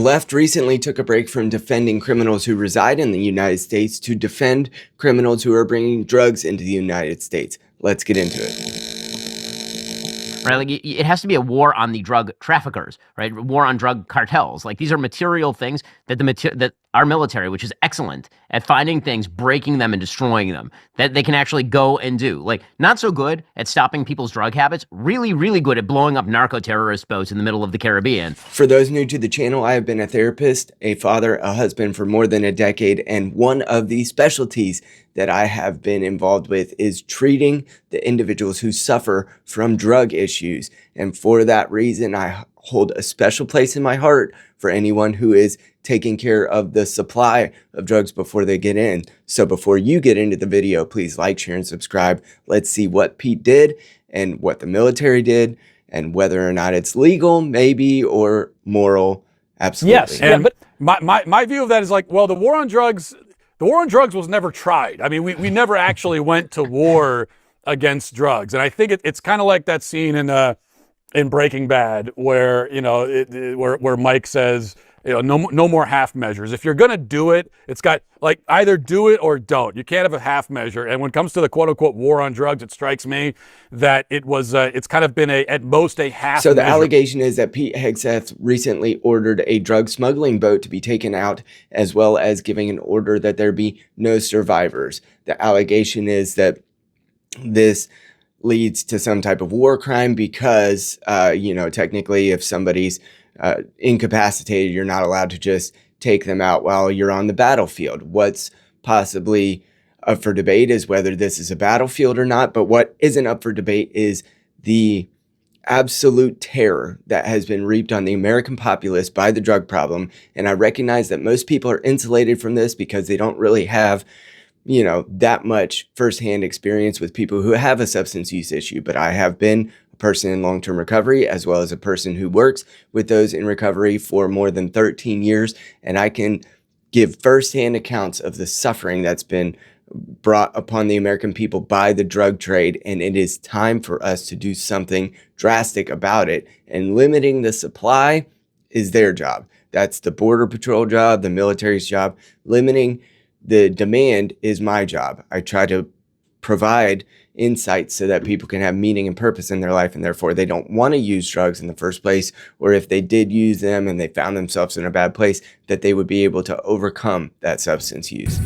The left recently took a break from defending criminals who reside in the United States to defend criminals who are bringing drugs into the United States. Let's get into it. Right, like it has to be a war on the drug traffickers, right? War on drug cartels. Like these are material things that that our military, which is excellent at finding things, breaking them, and destroying them, that they can actually go and do. Like not so good at stopping people's drug habits. Really, really good at blowing up narco terrorist boats in the middle of the Caribbean. For those new to the channel, I have been a therapist, a father, a husband for more than a decade, and one of the specialties that I have been involved with is treating the individuals who suffer from drug issues. And for that reason, I hold a special place in my heart for anyone who is taking care of the supply of drugs before they get in. So before you get into the video, please like, share, and subscribe. Let's see what Pete did and what the military did and whether or not it's legal, maybe, or moral. Absolutely. Yes, yeah, but my view of that is like, well, the war on drugs was never tried. I mean, we never actually went to war against drugs. And I think it's kind of like that scene in Breaking Bad where, where Mike says, no more half measures. If you're going to do it, it's got like either do it or don't. You can't have a half measure. And when it comes to the quote unquote war on drugs, it strikes me that it's kind of been at most a half So the measure. allegation is that Pete Hegseth recently ordered a drug smuggling boat to be taken out, as well as giving an order that there be no survivors. The allegation is that this leads to some type of war crime because, technically if somebody's incapacitated, you're not allowed to just take them out while you're on the battlefield. What's possibly up for debate is whether this is a battlefield or not, but what isn't up for debate is the absolute terror that has been reaped on the American populace by the drug problem. And I recognize that most people are insulated from this because they don't really have that much firsthand experience with people who have a substance use issue. But I have been a person in long-term recovery, as well as a person who works with those in recovery for more than 13 years. And I can give firsthand accounts of the suffering that's been brought upon the American people by the drug trade. And it is time for us to do something drastic about it. And limiting the supply is their job. That's the Border Patrol job, the military's job. Limiting the demand is my job. I try to provide insights so that people can have meaning and purpose in their life, and therefore they don't want to use drugs in the first place, or if they did use them and they found themselves in a bad place, that they would be able to overcome that substance use.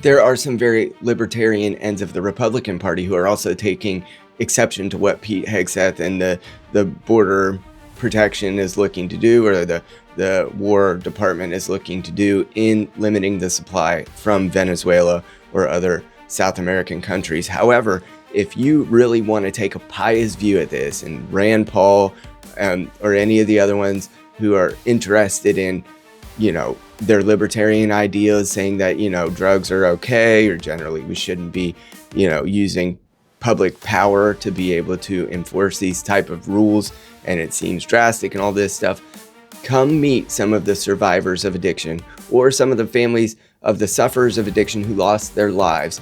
There are some very libertarian ends of the Republican Party who are also taking exception to what Pete Hegseth and the border protection is looking to do, or the War Department is looking to do in limiting the supply from Venezuela or other South American countries. However, if you really want to take a pious view at this, and Rand Paul or any of the other ones who are interested in, their libertarian ideas, saying that, drugs are okay, or generally we shouldn't be, using public power to be able to enforce these type of rules, and it seems drastic and all this stuff, come meet some of the survivors of addiction, or some of the families of the sufferers of addiction who lost their lives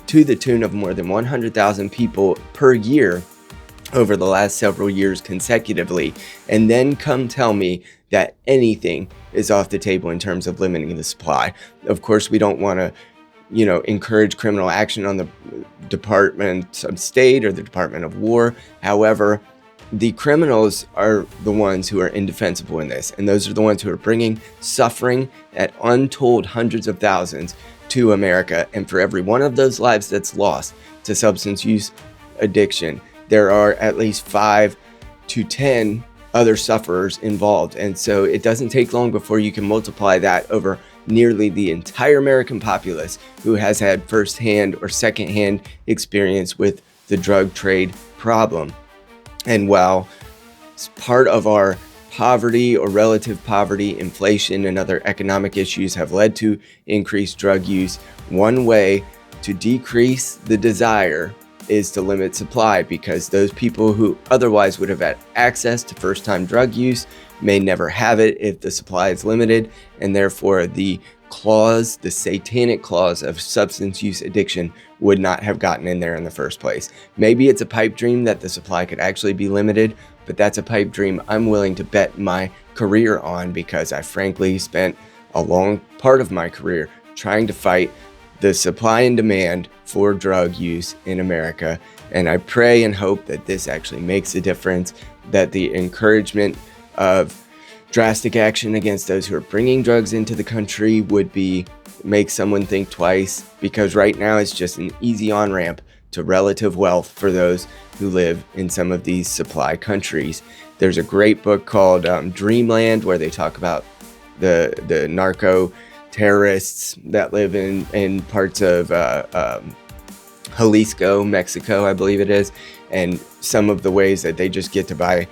to the tune of more than 100,000 people per year over the last several years consecutively, and then come tell me that anything is off the table in terms of limiting the supply. Of course, we don't want to encourage criminal action on the Department of State or the Department of War. However, the criminals are the ones who are indefensible in this, and those are the ones who are bringing suffering at untold hundreds of thousands to America. And for every one of those lives that's lost to substance use addiction, there are at least 5 to 10 other sufferers involved. And so it doesn't take long before you can multiply that over nearly the entire American populace who has had firsthand or secondhand experience with the drug trade problem. And while part of our poverty or relative poverty, inflation, and other economic issues have led to increased drug use, one way to decrease the desire is to limit supply, because those people who otherwise would have had access to first-time drug use may never have it if the supply is limited, and therefore the clause, the satanic clause of substance use addiction would not have gotten in there in the first place. Maybe it's a pipe dream that the supply could actually be limited, but that's a pipe dream I'm willing to bet my career on, because I frankly spent a long part of my career trying to fight the supply and demand for drug use in America. And I pray and hope that this actually makes a difference, that the encouragement of drastic action against those who are bringing drugs into the country would make someone think twice, because right now it's just an easy on-ramp to relative wealth for those who live in some of these supply countries. There's a great book called Dreamland, where they talk about the narco terrorists that live in parts of Jalisco, Mexico, I believe it is, and some of the ways that they just get to buy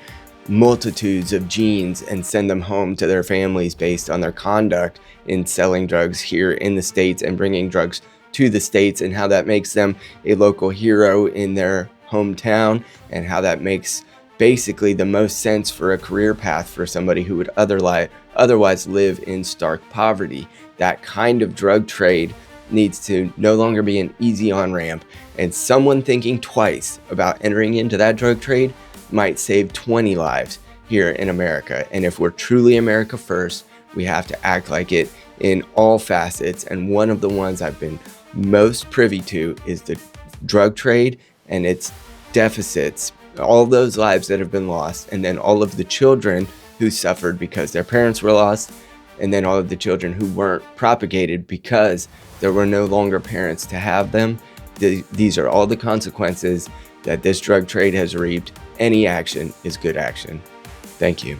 multitudes of genes and send them home to their families based on their conduct in selling drugs here in the States and bringing drugs to the States, and how that makes them a local hero in their hometown, and how that makes basically the most sense for a career path for somebody who would otherwise live in stark poverty. That kind of drug trade needs to no longer be an easy on-ramp, and someone thinking twice about entering into that drug trade might save 20 lives here in America. And if we're truly America first, we have to act like it in all facets. And one of the ones I've been most privy to is the drug trade and its deficits, all those lives that have been lost, and then all of the children who suffered because their parents were lost, and then all of the children who weren't propagated because there were no longer parents to have them. These are all the consequences that this drug trade has reaped. Any action is good action. Thank you.